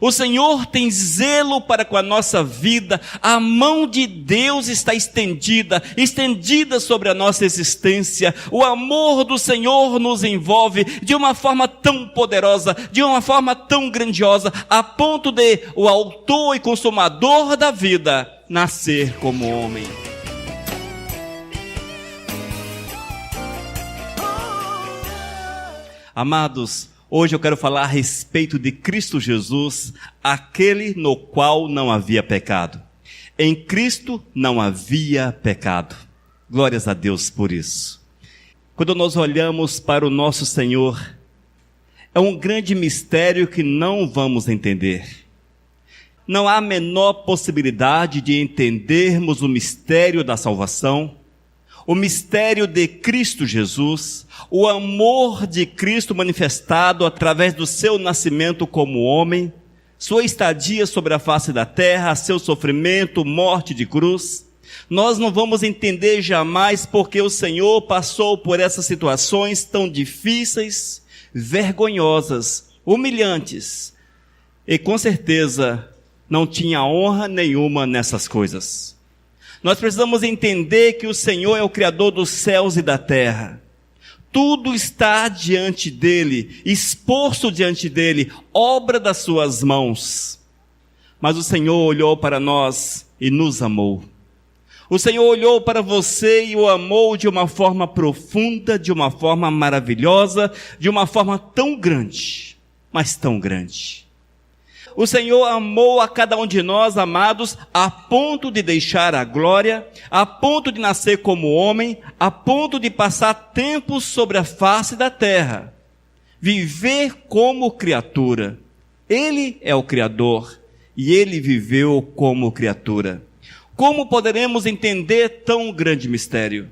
O Senhor tem zelo para com a nossa vida, a mão de Deus está estendida sobre a nossa existência. O amor do Senhor nos envolve de uma forma tão poderosa, de uma forma tão grandiosa, a ponto de o autor e consumador da vida nascer como homem. Amados, hoje eu quero falar a respeito de Cristo Jesus, aquele no qual não havia pecado. Em Cristo não havia pecado. Glórias a Deus por isso. Quando nós olhamos para o nosso Senhor, é um grande mistério que não vamos entender. Não há a menor possibilidade de entendermos o mistério da salvação, o mistério de Cristo Jesus, o amor de Cristo manifestado através do seu nascimento como homem, sua estadia sobre a face da terra, seu sofrimento, morte de cruz. Nós não vamos entender jamais porque o Senhor passou por essas situações tão difíceis, vergonhosas, humilhantes, e com certeza não tinha honra nenhuma nessas coisas. Nós precisamos entender que o Senhor é o Criador dos céus e da terra. Tudo está diante dele, exposto diante dele, obra das suas mãos. Mas o Senhor olhou para nós e nos amou. O Senhor olhou para você e o amou de uma forma profunda, de uma forma maravilhosa, de uma forma tão grande, mas tão grande. O Senhor amou a cada um de nós, amados, a ponto de deixar a glória, a ponto de nascer como homem, a ponto de passar tempos sobre a face da terra, viver como criatura. Ele é o Criador e ele viveu como criatura. Como poderemos entender tão grande mistério?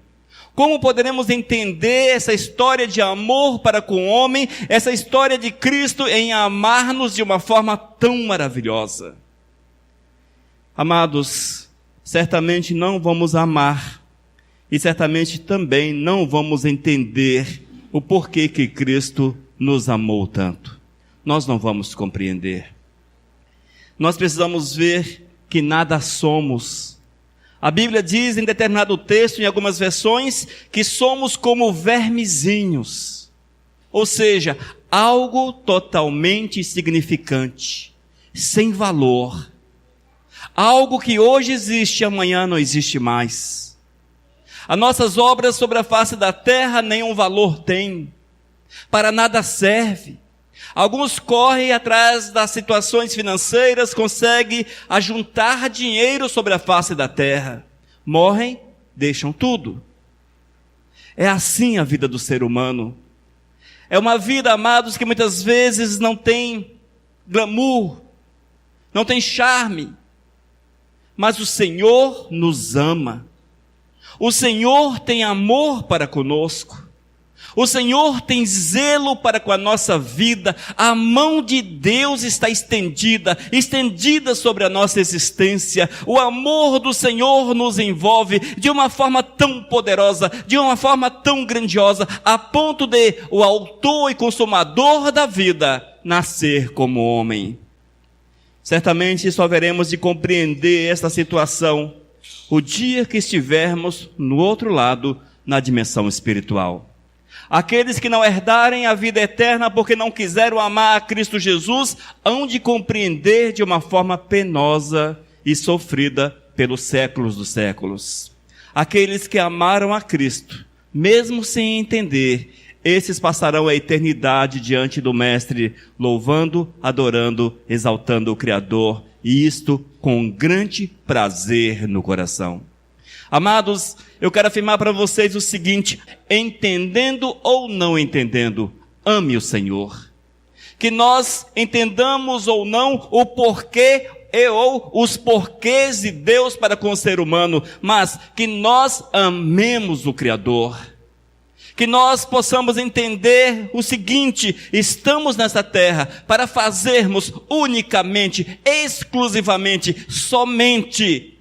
Como poderemos entender essa história de amor para com o homem, essa história de Cristo em amar-nos de uma forma tão maravilhosa? Amados, certamente não vamos amar e certamente também não vamos entender o porquê que Cristo nos amou tanto. Nós não vamos compreender. Nós precisamos ver que nada somos. A Bíblia diz em determinado texto, em algumas versões, que somos como vermezinhos. Ou seja, algo totalmente insignificante, sem valor. Algo que hoje existe, amanhã não existe mais. As nossas obras sobre a face da terra nenhum valor têm. Para nada serve. Alguns correm atrás das situações financeiras, conseguem ajuntar dinheiro sobre a face da terra. Morrem, deixam tudo. É assim a vida do ser humano. É uma vida, amados, que muitas vezes não tem glamour, não tem charme. Mas o Senhor nos ama. O Senhor tem amor para conosco. O Senhor tem zelo para com a nossa vida, a mão de Deus está estendida sobre a nossa existência. O amor do Senhor nos envolve de uma forma tão poderosa, de uma forma tão grandiosa, a ponto de o autor e consumador da vida nascer como homem. Certamente só veremos de compreender esta situação o dia que estivermos no outro lado, na dimensão espiritual. Aqueles que não herdarem a vida eterna porque não quiseram amar a Cristo Jesus, hão de compreender de uma forma penosa e sofrida pelos séculos dos séculos. Aqueles que amaram a Cristo, mesmo sem entender, esses passarão a eternidade diante do Mestre, louvando, adorando, exaltando o Criador, e isto com grande prazer no coração. Amados, eu quero afirmar para vocês o seguinte: entendendo ou não entendendo, ame o Senhor. Que nós entendamos ou não o porquê ou os porquês de Deus para com o ser humano, mas que nós amemos o Criador. Que nós possamos entender o seguinte: estamos nessa terra para fazermos unicamente, exclusivamente, somente,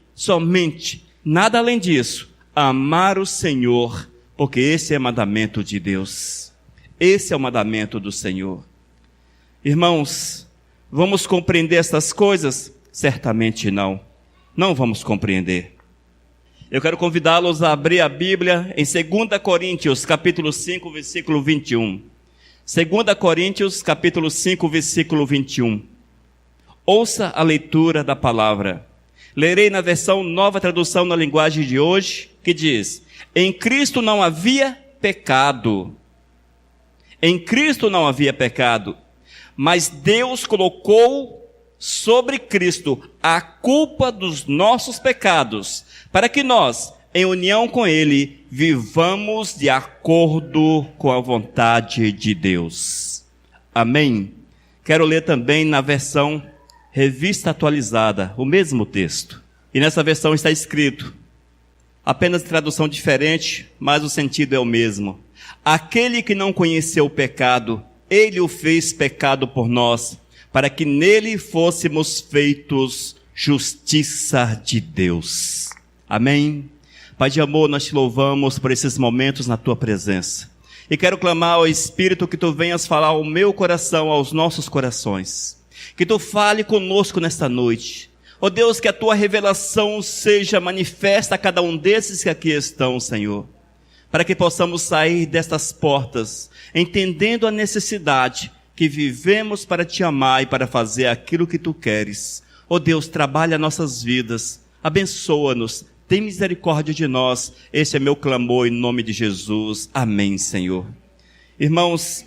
nada além disso, amar o Senhor, porque esse é o mandamento de Deus. Esse é o mandamento do Senhor. Irmãos, Vamos compreender essas coisas? Certamente não. Não vamos compreender. Eu quero convidá-los a abrir a Bíblia em 2 Coríntios, capítulo 5, versículo 21. 2 Coríntios, capítulo 5, versículo 21. Ouça a leitura da palavra. Lerei na versão Nova Tradução na linguagem de hoje, que diz: em Cristo não havia pecado. Em Cristo não havia pecado, mas Deus colocou sobre Cristo a culpa dos nossos pecados, para que nós, em união com Ele, vivamos de acordo com a vontade de Deus. Amém? Quero ler também na versão Revista Atualizada, o mesmo texto. E nessa versão está escrito, apenas tradução diferente, mas o sentido é o mesmo. Aquele que não conheceu o pecado, Ele o fez pecado por nós, para que nele fôssemos feitos justiça de Deus. Amém? Pai de amor, nós te louvamos por esses momentos na tua presença. E quero clamar ao Espírito que tu venhas falar ao meu coração, aos nossos corações. Que tu fale conosco nesta noite. Ó Deus, que a tua revelação seja manifesta a cada um desses que aqui estão, Senhor. Para que possamos sair destas portas, entendendo a necessidade que vivemos para te amar e para fazer aquilo que tu queres. Ó Deus, trabalha nossas vidas, abençoa-nos, tem misericórdia de nós. Esse é meu clamor em nome de Jesus. Amém, Senhor. Irmãos,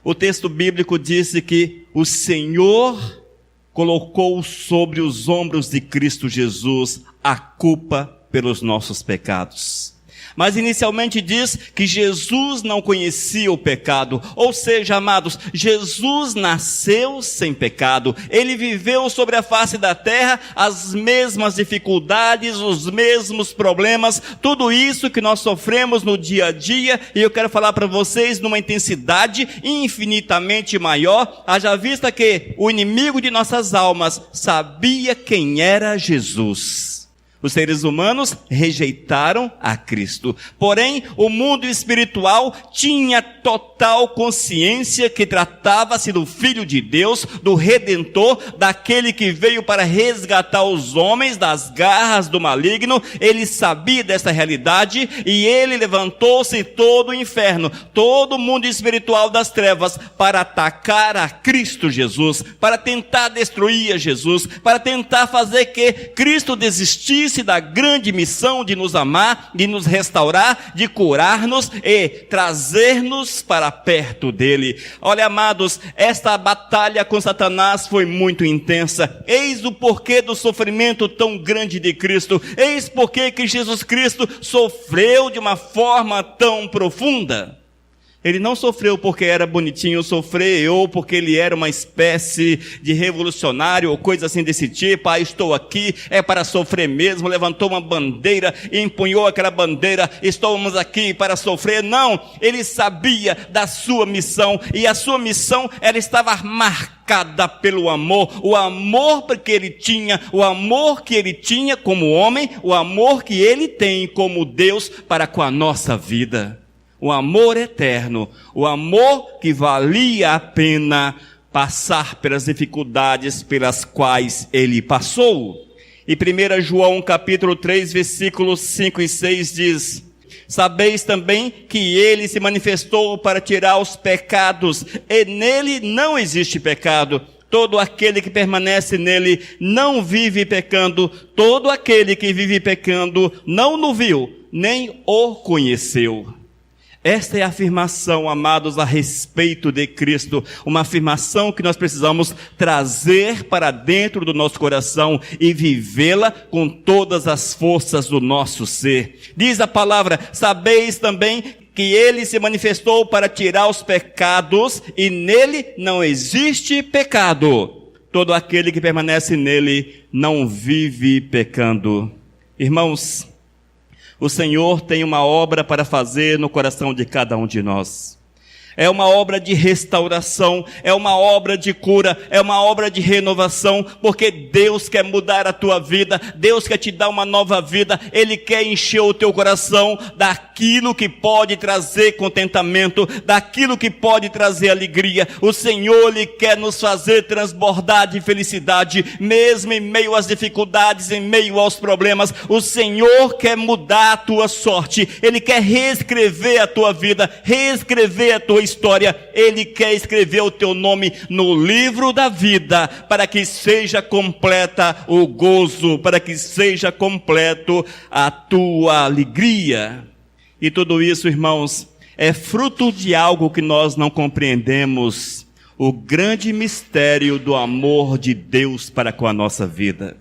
o texto bíblico diz que o Senhor colocou sobre os ombros de Cristo Jesus a culpa pelos nossos pecados. Mas inicialmente diz que Jesus não conhecia o pecado, ou seja, amados, Jesus nasceu sem pecado, Ele viveu sobre a face da terra as mesmas dificuldades, os mesmos problemas, tudo isso que nós sofremos no dia a dia, e eu quero falar para vocês numa intensidade infinitamente maior, haja vista que o inimigo de nossas almas sabia quem era Jesus. Os seres humanos rejeitaram a Cristo. Porém, o mundo espiritual tinha total consciência que tratava-se do Filho de Deus, do Redentor, daquele que veio para resgatar os homens das garras do maligno. Ele sabia dessa realidade e ele levantou-se todo o inferno, todo o mundo espiritual das trevas para atacar a Cristo Jesus, para tentar destruir a Jesus, para tentar fazer que Cristo desistisse da grande missão de nos amar, de nos restaurar, de curar-nos e trazer-nos para perto dele. Olha, amados, esta batalha com Satanás foi muito intensa. Eis o porquê do sofrimento tão grande de Cristo. Eis porquê que Jesus Cristo sofreu de uma forma tão profunda. Ele não sofreu porque era bonitinho, sofreu porque ele era uma espécie de revolucionário ou coisa assim desse tipo. Ah, estou aqui, é para sofrer mesmo. Levantou uma bandeira e empunhou aquela bandeira. Estamos aqui para sofrer. Não, ele sabia da sua missão e a sua missão, ela estava marcada pelo amor. O amor que ele tinha, o amor que ele tinha como homem, o amor que ele tem como Deus para com a nossa vida. O amor eterno, o amor que valia a pena passar pelas dificuldades pelas quais ele passou. E 1 João capítulo 3, versículos 5 e 6 diz: sabeis também que ele se manifestou para tirar os pecados, e nele não existe pecado. Todo aquele que permanece nele não vive pecando. Todo aquele que vive pecando não o viu, nem o conheceu. Esta é a afirmação, amados, a respeito de Cristo, uma afirmação que nós precisamos trazer para dentro do nosso coração e vivê-la com todas as forças do nosso ser. Diz a palavra: sabeis também que ele se manifestou para tirar os pecados e nele não existe pecado. Todo aquele que permanece nele não vive pecando. Irmãos, o Senhor tem uma obra para fazer no coração de cada um de nós. É uma obra de restauração, é uma obra de cura, é uma obra de renovação, porque Deus quer mudar a tua vida, Deus quer te dar uma nova vida, Ele quer encher o teu coração daquilo que pode trazer contentamento, daquilo que pode trazer alegria. O Senhor, Ele quer nos fazer transbordar de felicidade, mesmo em meio às dificuldades, em meio aos problemas. O Senhor quer mudar a tua sorte, Ele quer reescrever a tua vida, reescrever a tua história. Ele quer escrever o teu nome no livro da vida, para que seja completa o gozo, para que seja completo a tua alegria. E tudo isso, irmãos, é fruto de algo que nós não compreendemos: o grande mistério do amor de Deus para com a nossa vida.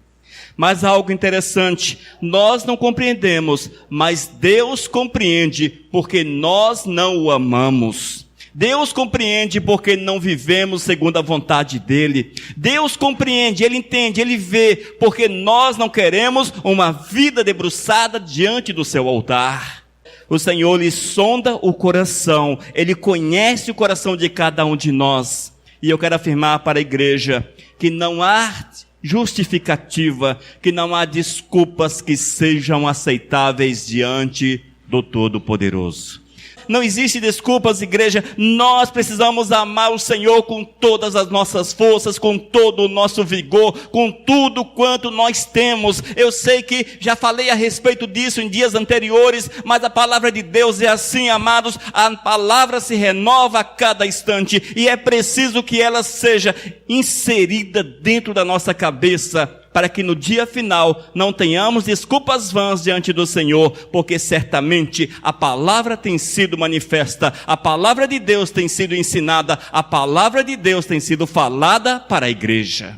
Mas algo interessante, nós não compreendemos, mas Deus compreende, porque nós não o amamos. Deus compreende porque não vivemos segundo a vontade dEle. Deus compreende, Ele entende, Ele vê, porque nós não queremos uma vida debruçada diante do seu altar. O Senhor lhe sonda o coração, Ele conhece o coração de cada um de nós. E eu quero afirmar para a igreja que não há justificativa, que não há desculpas que sejam aceitáveis diante do Todo-Poderoso. Não existe desculpas, igreja. Nós precisamos amar o Senhor com todas as nossas forças, com todo o nosso vigor, com tudo quanto nós temos. Eu sei que já falei a respeito disso em dias anteriores, mas a palavra de Deus é assim, amados. A palavra se renova a cada instante e é preciso que ela seja inserida dentro da nossa cabeça, para que no dia final não tenhamos desculpas vãs diante do Senhor, porque certamente a palavra tem sido manifesta, a palavra de Deus tem sido ensinada, a palavra de Deus tem sido falada para a igreja.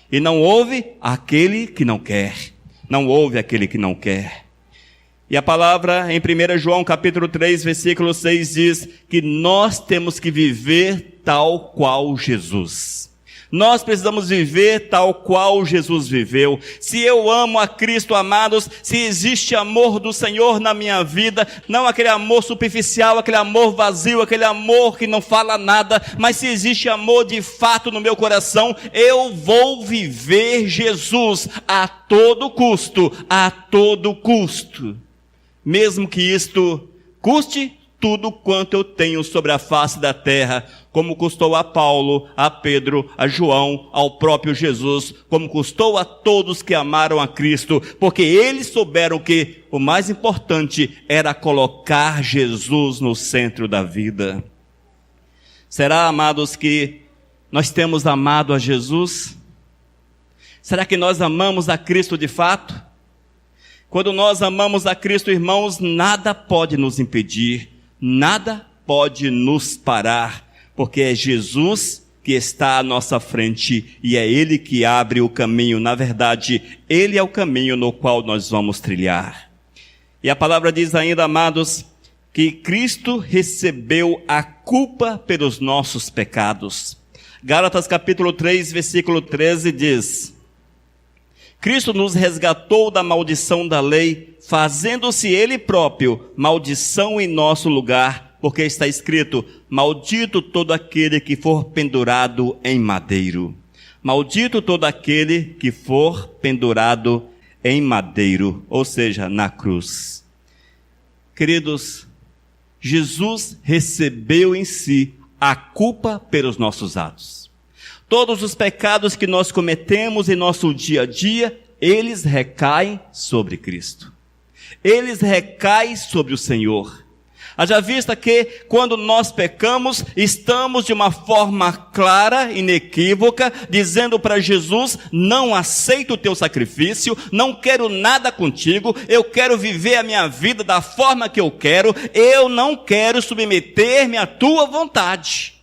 E não houve aquele que não quer, não houve aquele que não quer. E a palavra em 1 João capítulo 3, versículo 6 diz que nós temos que viver tal qual Jesus. Nós precisamos viver tal qual Jesus viveu. Se eu amo a Cristo, amados, se existe amor do Senhor na minha vida, não aquele amor superficial, aquele amor vazio, aquele amor que não fala nada, mas se existe amor de fato no meu coração, eu vou viver Jesus a todo custo, a todo custo. Mesmo que isto custe tudo quanto eu tenho sobre a face da terra, como custou a Paulo, a Pedro, a João, ao próprio Jesus, como custou a todos que amaram a Cristo, porque eles souberam que o mais importante era colocar Jesus no centro da vida. Será, amados, que nós temos amado a Jesus? Será que nós amamos a Cristo de fato? Quando nós amamos a Cristo, irmãos, nada pode nos impedir, nada pode nos parar, porque é Jesus que está à nossa frente e é Ele que abre o caminho. Na verdade, Ele é o caminho no qual nós vamos trilhar. E a palavra diz ainda, amados, que Cristo recebeu a culpa pelos nossos pecados. Gálatas capítulo 3, versículo 13 diz: Cristo nos resgatou da maldição da lei, fazendo-se Ele próprio maldição em nosso lugar, porque está escrito: maldito todo aquele que for pendurado em madeiro. Maldito todo aquele que for pendurado em madeiro, ou seja, na cruz. Queridos, Jesus recebeu em si a culpa pelos nossos atos. Todos os pecados que nós cometemos em nosso dia a dia, eles recaem sobre Cristo. Eles recaem sobre o Senhor. Haja vista que, quando nós pecamos, estamos de uma forma clara, inequívoca, dizendo para Jesus: não aceito o teu sacrifício, não quero nada contigo, eu quero viver a minha vida da forma que eu quero, eu não quero submeter-me à tua vontade.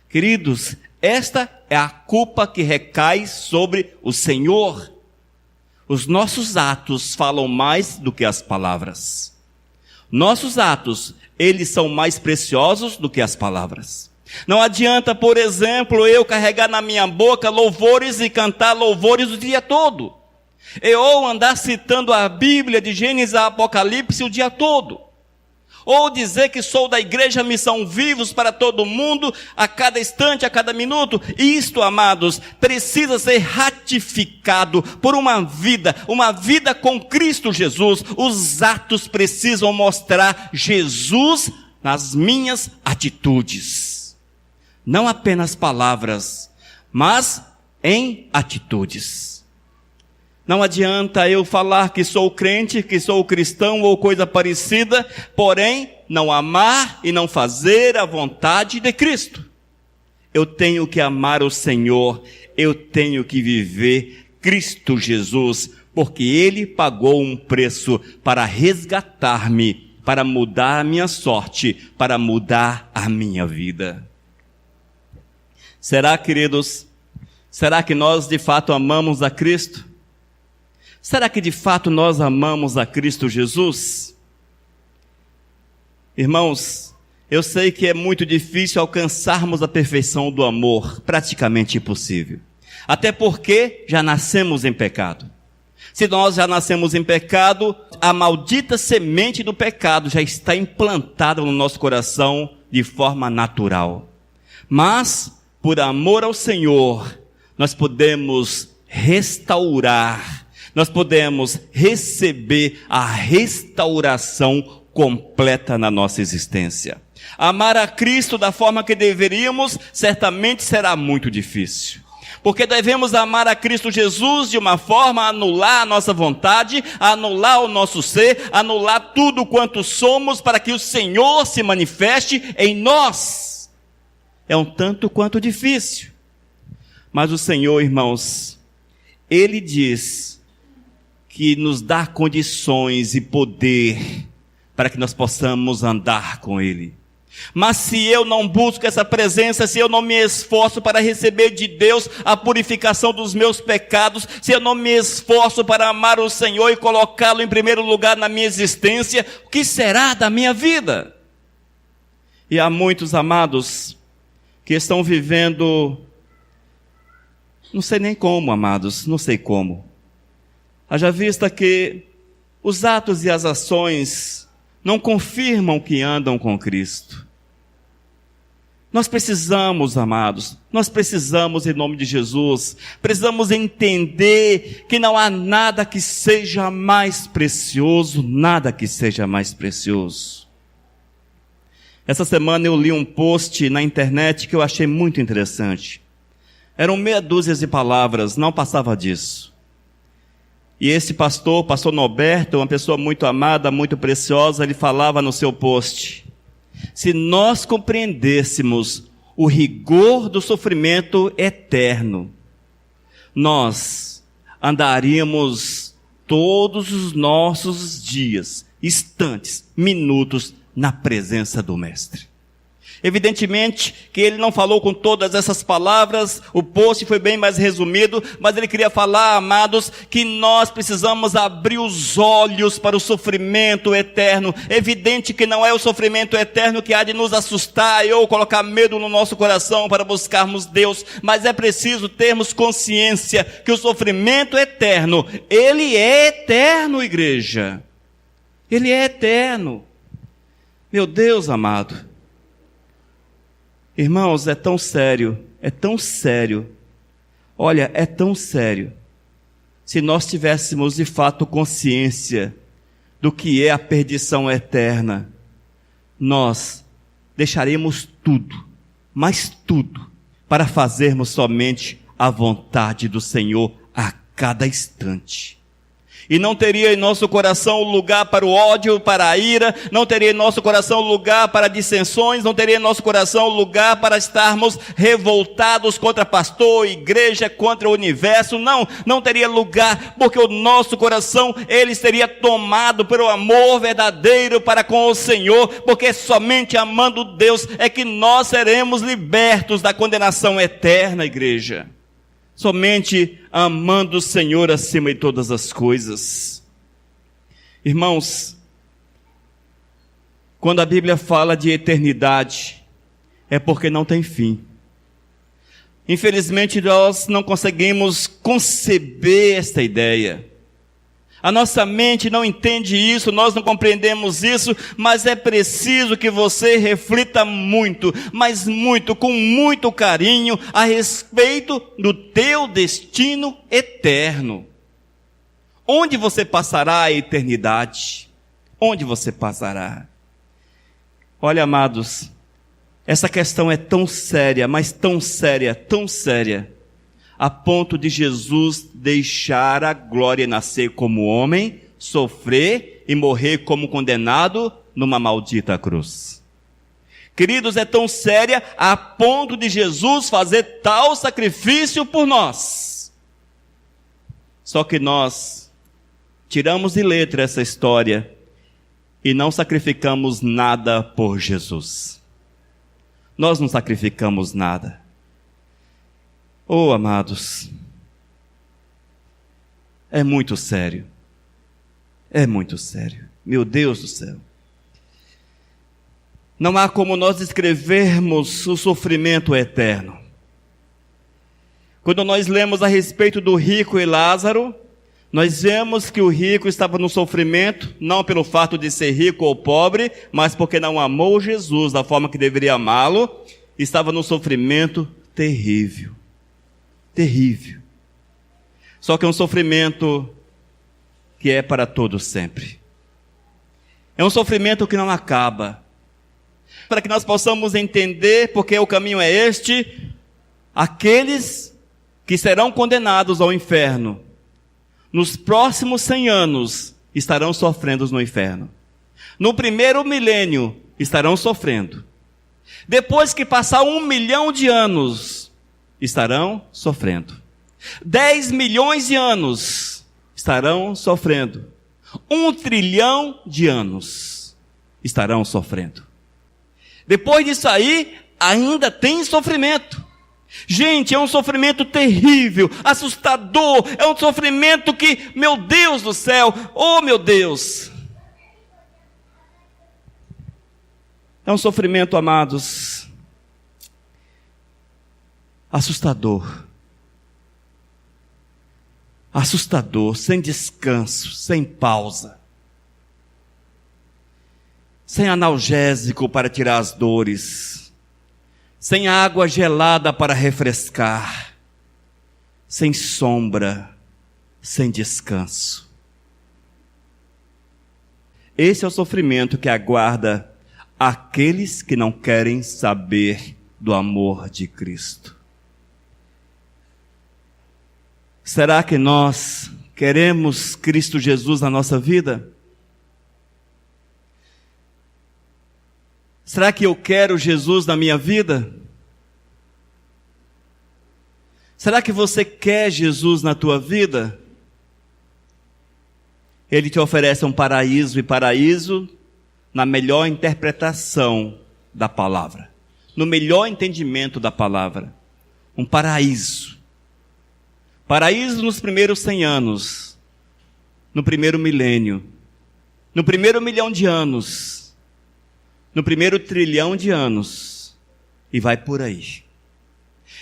Queridos, esta é a culpa que recai sobre o Senhor. Os nossos atos falam mais do que as palavras. Nossos atos, eles são mais preciosos do que as palavras. Não adianta, por exemplo, eu carregar na minha boca louvores e cantar louvores o dia todo. Ou andar citando a Bíblia de Gênesis a Apocalipse o dia todo. ou dizer que sou da Igreja Missão Vivos para todo mundo, a cada instante, a cada minuto. Isto, amados, precisa ser ratificado por uma vida com Cristo Jesus. Os atos precisam mostrar Jesus nas minhas atitudes. Não apenas palavras, mas em atitudes. Não adianta eu falar que sou crente, que sou cristão ou coisa parecida, porém não amar e não fazer a vontade de Cristo. Eu tenho que amar o Senhor, eu tenho que viver Cristo Jesus, porque Ele pagou um preço para resgatar-me, para mudar a minha sorte, para mudar a minha vida. Será, queridos, será que nós de fato amamos a Cristo? Será que de fato nós amamos a Cristo Jesus? Irmãos, eu sei que é muito difícil alcançarmos a perfeição do amor, praticamente impossível. Até porque já nascemos em pecado. Se nós já nascemos em pecado, a maldita semente do pecado já está implantada no nosso coração de forma natural. Mas, por amor ao Senhor, nós podemos restaurar, nós podemos receber a restauração completa na nossa existência. Amar a Cristo da forma que deveríamos, certamente será muito difícil. Porque devemos amar a Cristo Jesus de uma forma a anular a nossa vontade, a anular o nosso ser, anular tudo quanto somos para que o Senhor se manifeste em nós. É um tanto quanto difícil. Mas o Senhor, irmãos, Ele diz que nos dá condições e poder para que nós possamos andar com Ele. Mas se eu não busco essa presença, se eu não me esforço para receber de Deus a purificação dos meus pecados, se eu não me esforço para amar o Senhor e colocá-lo em primeiro lugar na minha existência, o que será da minha vida? E há muitos amados que estão vivendo, não sei nem como, amados, não sei como. Haja vista que os atos e as ações não confirmam que andam com Cristo. Nós precisamos, amados, nós precisamos, em nome de Jesus, precisamos entender que não há nada que seja mais precioso, nada que seja mais precioso. Essa semana eu li um post na internet que eu achei muito interessante. Eram meia dúzia de palavras, não passava disso. E esse pastor Norberto, uma pessoa muito amada, muito preciosa, ele falava no seu post: se nós compreendêssemos o rigor do sofrimento eterno, nós andaríamos todos os nossos dias, instantes, minutos, na presença do Mestre. Evidentemente que ele não falou com todas essas palavras, o post foi bem mais resumido, mas ele queria falar, amados, que nós precisamos abrir os olhos para o sofrimento eterno. Evidente que não é o sofrimento eterno que há de nos assustar ou colocar medo no nosso coração para buscarmos Deus, mas é preciso termos consciência que o sofrimento eterno, ele é eterno, igreja. Ele é eterno. Meu Deus amado. Irmãos, é tão sério, olha, é tão sério, se nós tivéssemos de fato consciência do que é a perdição eterna, nós deixaremos tudo, mas tudo, para fazermos somente a vontade do Senhor a cada instante. E não teria em nosso coração lugar para o ódio, para a ira, não teria em nosso coração lugar para dissensões, não teria em nosso coração lugar para estarmos revoltados contra pastor, igreja, contra o universo, não teria lugar, porque o nosso coração, ele seria tomado pelo amor verdadeiro para com o Senhor, porque somente amando Deus é que nós seremos libertos da condenação eterna, igreja. Somente amando o Senhor acima de todas as coisas. Irmãos, quando a Bíblia fala de eternidade, é porque não tem fim. Infelizmente nós não conseguimos conceber esta ideia. A nossa mente não entende isso, nós não compreendemos isso, mas é preciso que você reflita muito, mas muito, com muito carinho, a respeito do teu destino eterno. Onde você passará a eternidade? Onde você passará? Olha, amados, essa questão é tão séria, mas tão séria, a ponto de Jesus deixar a glória e nascer como homem, sofrer e morrer como condenado numa maldita cruz. Queridos, é tão séria a ponto de Jesus fazer tal sacrifício por nós. Só que nós tiramos de letra essa história e não sacrificamos nada por Jesus. Nós não sacrificamos nada. Oh, amados, é muito sério. É muito sério. Meu Deus do céu. Não há como nós descrevermos o sofrimento eterno. Quando nós lemos a respeito do rico e Lázaro, nós vemos que o rico estava no sofrimento, não pelo fato de ser rico ou pobre, mas porque não amou Jesus da forma que deveria amá-lo, estava no sofrimento terrível. Terrível. Só que é um sofrimento que é para todo sempre. É um sofrimento que não acaba. Para que nós possamos entender porque o caminho é este, aqueles que serão condenados ao inferno, nos próximos 100 anos, estarão sofrendo no inferno. No primeiro milênio, estarão sofrendo. Depois que passar 1 milhão de anos, estarão sofrendo. 10 milhões de anos estarão sofrendo. 1 trilhão de anos estarão sofrendo. Depois disso aí, ainda tem sofrimento. Gente, é um sofrimento terrível, assustador, é um sofrimento que, meu Deus do céu, oh meu Deus. É um sofrimento, amados, assustador. Assustador, sem descanso, sem pausa. Sem analgésico para tirar as dores. Sem água gelada para refrescar. Sem sombra, sem descanso. Esse é o sofrimento que aguarda aqueles que não querem saber do amor de Cristo. Será que nós queremos Cristo Jesus na nossa vida? Será que eu quero Jesus na minha vida? Será que você quer Jesus na tua vida? Ele te oferece um paraíso, e paraíso na melhor interpretação da palavra, no melhor entendimento da palavra. Um paraíso. Paraíso nos primeiros 100 anos, no primeiro milênio, no primeiro 1 milhão de anos, no primeiro 1 trilhão de anos, e vai por aí.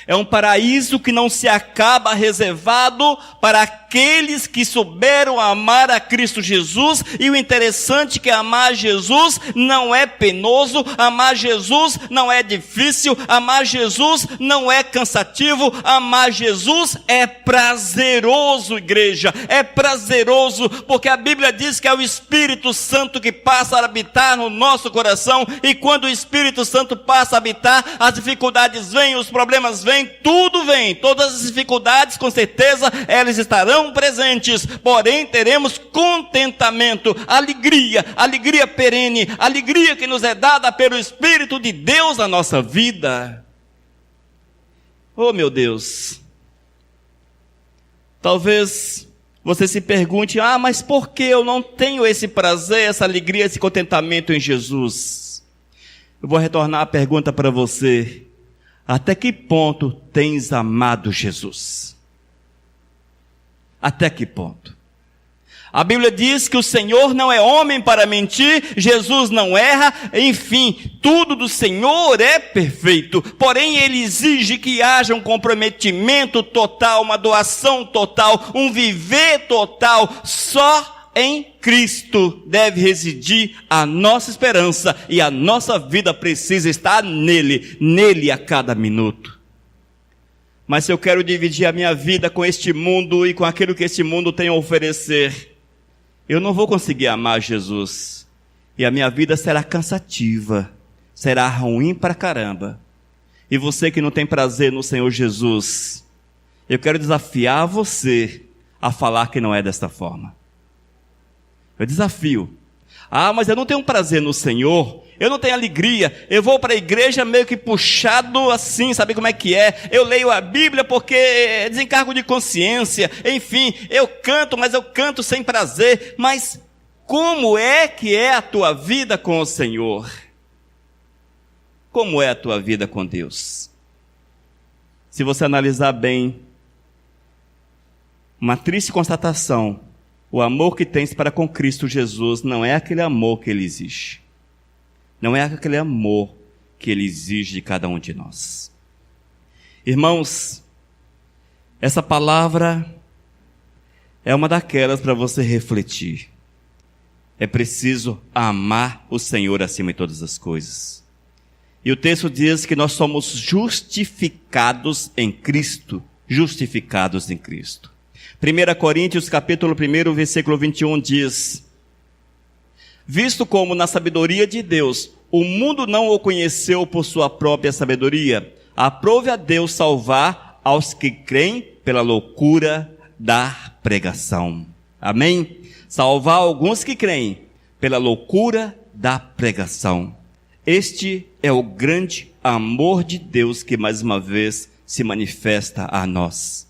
É um paraíso que não se acaba, reservado para aqueles que souberam amar a Cristo Jesus. E o interessante é que amar Jesus não é penoso, amar Jesus não é difícil, amar Jesus não é cansativo, amar Jesus é prazeroso, igreja. É prazeroso, porque a Bíblia diz que é o Espírito Santo que passa a habitar no nosso coração. E quando o Espírito Santo passa a habitar, as dificuldades vêm, os problemas vêm, tudo vem, todas as dificuldades, com certeza, elas estarão presentes, porém teremos contentamento, alegria perene, alegria que nos é dada pelo Espírito de Deus na nossa vida. Oh meu Deus, talvez você se pergunte, mas por que eu não tenho esse prazer, essa alegria, esse contentamento em Jesus? Eu vou retornar a pergunta para você. Até que ponto tens amado Jesus? Até que ponto? A Bíblia diz que o Senhor não é homem para mentir, Jesus não erra, enfim, tudo do Senhor é perfeito. Porém, Ele exige que haja um comprometimento total, uma doação total, um viver total. Só em Cristo deve residir a nossa esperança e a nossa vida precisa estar nele a cada minuto. Mas se eu quero dividir a minha vida com este mundo e com aquilo que este mundo tem a oferecer, eu não vou conseguir amar Jesus. E a minha vida será cansativa, será ruim pra caramba. E você que não tem prazer no Senhor Jesus, eu quero desafiar você a falar que não é desta forma. Eu desafio. Mas eu não tenho prazer no Senhor, eu não tenho alegria, eu vou para a igreja meio que puxado assim, sabe como é que é? Eu leio a Bíblia porque é desencargo de consciência, enfim, eu canto, mas eu canto sem prazer. Mas como é que é a tua vida com o Senhor? Como é a tua vida com Deus? Se você analisar bem, uma triste constatação: o amor que tens para com Cristo Jesus não é aquele amor que Ele exige. Não é aquele amor que Ele exige de cada um de nós. Irmãos, essa palavra é uma daquelas para você refletir. É preciso amar o Senhor acima de todas as coisas. E o texto diz que nós somos justificados em Cristo. Justificados em Cristo. 1 Coríntios capítulo 1, versículo 21 diz: visto como na sabedoria de Deus, o mundo não o conheceu por sua própria sabedoria, aprove a Deus salvar aos que creem pela loucura da pregação. Amém? Salvar alguns que creem pela loucura da pregação. Este é o grande amor de Deus que mais uma vez se manifesta a nós.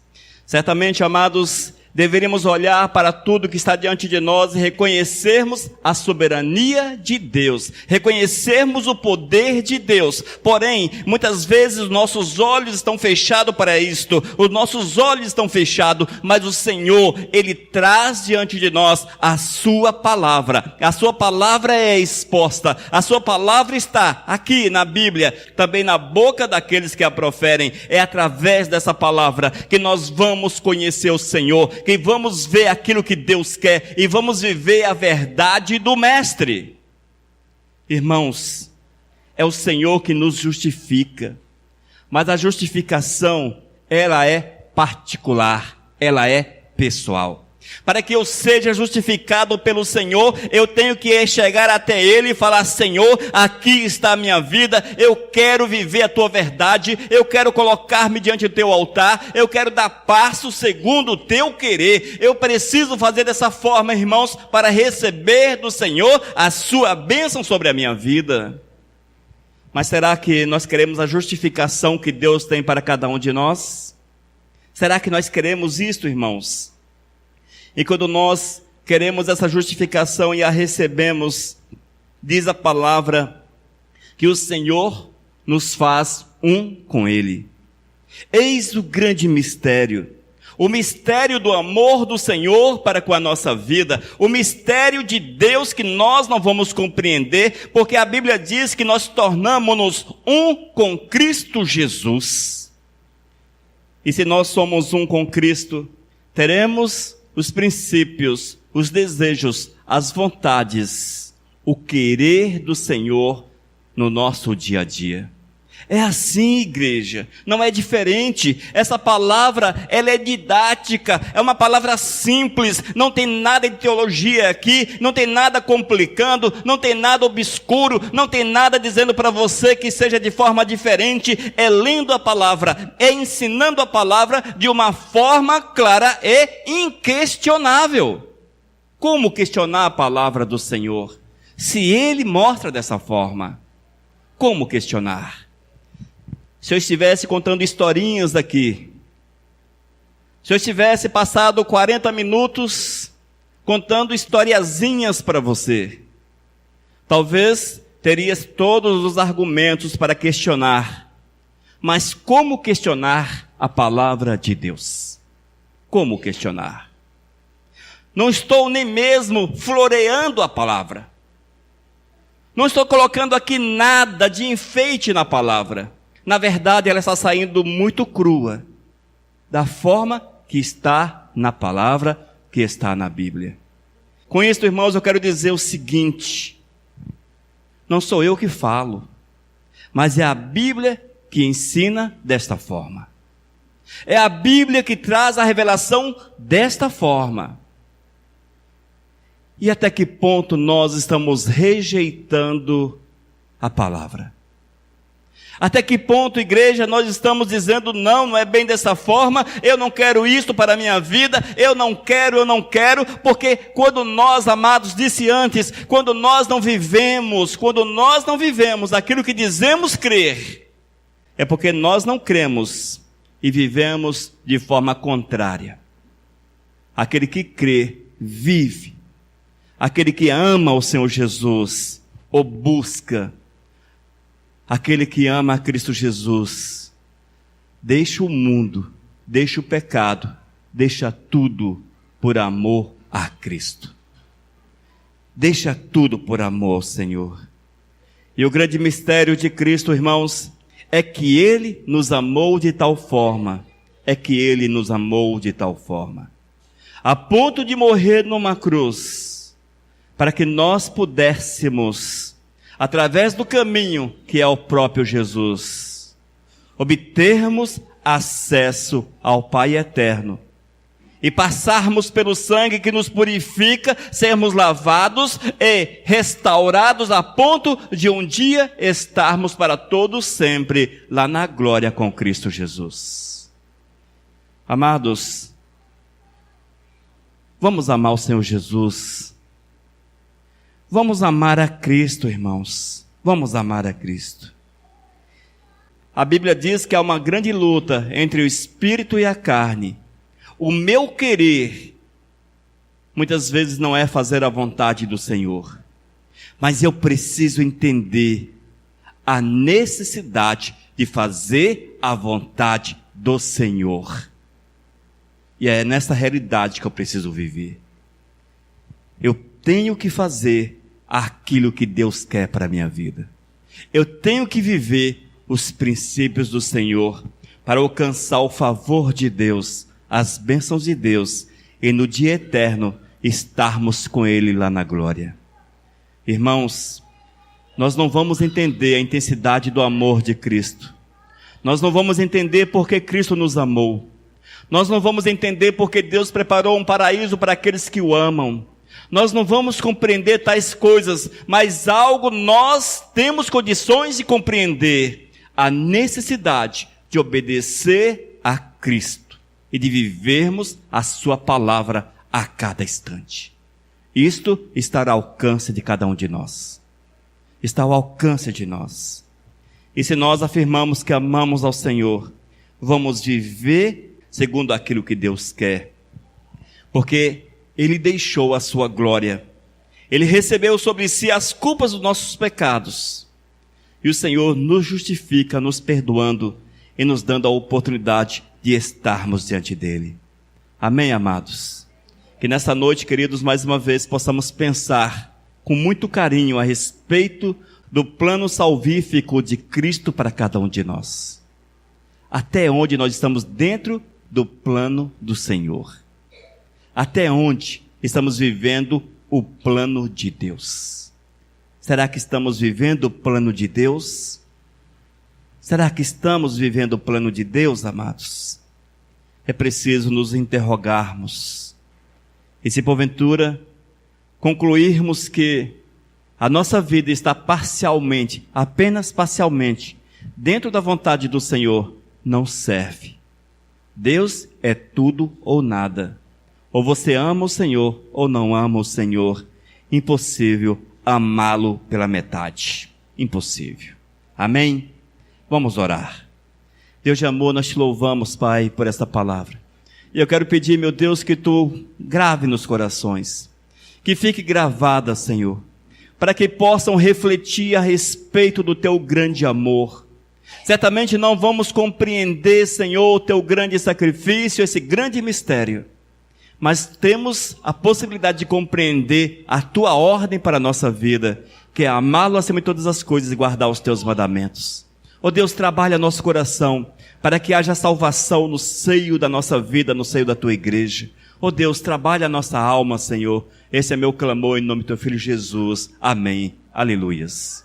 Certamente, amados, deveríamos olhar para tudo que está diante de nós e reconhecermos a soberania de Deus, reconhecermos o poder de Deus. Porém, muitas vezes os nossos olhos estão fechados para isto, os nossos olhos estão fechados, mas o Senhor, Ele traz diante de nós a sua palavra é exposta, a sua palavra está aqui na Bíblia, também na boca daqueles que a proferem. É através dessa palavra que nós vamos conhecer o Senhor, que vamos ver aquilo que Deus quer e vamos viver a verdade do Mestre. Irmãos, é o Senhor que nos justifica, mas a justificação, ela é particular, ela é pessoal. Para que eu seja justificado pelo Senhor, eu tenho que chegar até Ele e falar: Senhor, aqui está a minha vida, eu quero viver a Tua verdade, eu quero colocar-me diante do Teu altar, eu quero dar passo segundo o Teu querer. Eu preciso fazer dessa forma, irmãos, para receber do Senhor a Sua bênção sobre a minha vida. Mas será que nós queremos a justificação que Deus tem para cada um de nós? Será que nós queremos isto, irmãos? E quando nós queremos essa justificação e a recebemos, diz a palavra que o Senhor nos faz um com Ele. Eis o grande mistério. O mistério do amor do Senhor para com a nossa vida. O mistério de Deus que nós não vamos compreender, porque a Bíblia diz que nós tornamos-nos um com Cristo Jesus. E se nós somos um com Cristo, teremos os princípios, os desejos, as vontades, o querer do Senhor no nosso dia a dia. É assim, igreja, não é diferente. Essa palavra, ela é didática, é uma palavra simples, não tem nada de teologia aqui, não tem nada complicando, não tem nada obscuro, não tem nada dizendo para você que seja de forma diferente. É lendo a palavra, é ensinando a palavra de uma forma clara e inquestionável. Como questionar a palavra do Senhor? Se Ele mostra dessa forma, como questionar? Se eu estivesse contando historinhas daqui, se eu estivesse passado 40 minutos contando historiazinhas para você, talvez terias todos os argumentos para questionar. Mas como questionar a palavra de Deus? Como questionar? Não estou nem mesmo floreando a palavra. Não estou colocando aqui nada de enfeite na palavra. Na verdade, ela está saindo muito crua, da forma que está na palavra, que está na Bíblia. Com isso, irmãos, eu quero dizer o seguinte: não sou eu que falo, mas é a Bíblia que ensina desta forma. É a Bíblia que traz a revelação desta forma. E até que ponto nós estamos rejeitando a palavra? Até que ponto, igreja, nós estamos dizendo, não é bem dessa forma, eu não quero isto para a minha vida, eu não quero, porque quando nós, amados, disse antes, quando nós não vivemos aquilo que dizemos crer, é porque nós não cremos e vivemos de forma contrária. Aquele que crê, vive. Aquele que ama o Senhor Jesus, o busca. Aquele que ama a Cristo Jesus, deixa o mundo, deixa o pecado, deixa tudo por amor a Cristo. Deixa tudo por amor ao Senhor. E o grande mistério de Cristo, irmãos, é que Ele nos amou de tal forma, a ponto de morrer numa cruz, para que nós pudéssemos, através do caminho que é o próprio Jesus, obtermos acesso ao Pai eterno e passarmos pelo sangue que nos purifica, sermos lavados e restaurados a ponto de um dia estarmos para todos sempre lá na glória com Cristo Jesus. Amados, vamos amar o Senhor Jesus. Vamos amar a Cristo, irmãos. Vamos amar a Cristo. A Bíblia diz que há uma grande luta entre o espírito e a carne. O meu querer, muitas vezes não é fazer a vontade do Senhor. Mas eu preciso entender a necessidade de fazer a vontade do Senhor. E é nessa realidade que eu preciso viver. Eu tenho que fazer aquilo que Deus quer para a minha vida. Eu tenho que viver os princípios do Senhor para alcançar o favor de Deus, as bênçãos de Deus e no dia eterno estarmos com Ele lá na glória. Irmãos, nós não vamos entender a intensidade do amor de Cristo. Nós não vamos entender porque Cristo nos amou. Nós não vamos entender porque Deus preparou um paraíso para aqueles que o amam. Nós não vamos compreender tais coisas, mas algo nós temos condições de compreender: a necessidade de obedecer a Cristo e de vivermos a sua palavra a cada instante. Isto está ao alcance de cada um de nós. Está ao alcance de nós. E se nós afirmamos que amamos ao Senhor, vamos viver segundo aquilo que Deus quer. Porque Ele deixou a sua glória. Ele recebeu sobre si as culpas dos nossos pecados. E o Senhor nos justifica, nos perdoando e nos dando a oportunidade de estarmos diante dEle. Amém, amados? Que nessa noite, queridos, mais uma vez possamos pensar com muito carinho a respeito do plano salvífico de Cristo para cada um de nós. Até onde nós estamos dentro do plano do Senhor. Até onde estamos vivendo o plano de Deus? Será que estamos vivendo o plano de Deus? Será que estamos vivendo o plano de Deus, amados? É preciso nos interrogarmos. E se porventura concluirmos que a nossa vida está parcialmente, apenas parcialmente, dentro da vontade do Senhor, não serve. Deus é tudo ou nada. Ou você ama o Senhor, ou não ama o Senhor. Impossível amá-lo pela metade. Impossível. Amém? Vamos orar. Deus de amor, nós te louvamos, Pai, por esta palavra. E eu quero pedir, meu Deus, que tu grave nos corações. Que fique gravada, Senhor. Para que possam refletir a respeito do teu grande amor. Certamente não vamos compreender, Senhor, o teu grande sacrifício, esse grande mistério. mas temos a possibilidade de compreender a tua ordem para a nossa vida, que é amá-lo acima de todas as coisas e guardar os teus mandamentos. Ó Deus, trabalha nosso coração para que haja salvação no seio da nossa vida, no seio da tua igreja. Ó Deus, trabalha a nossa alma, Senhor. Esse é meu clamor em nome do teu Filho Jesus. Amém. Aleluias.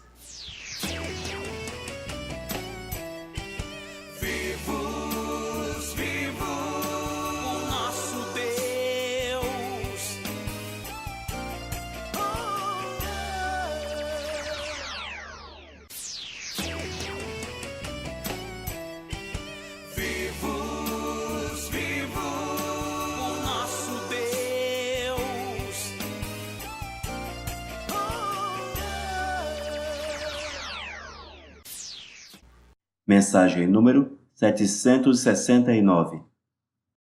Mensagem número 769.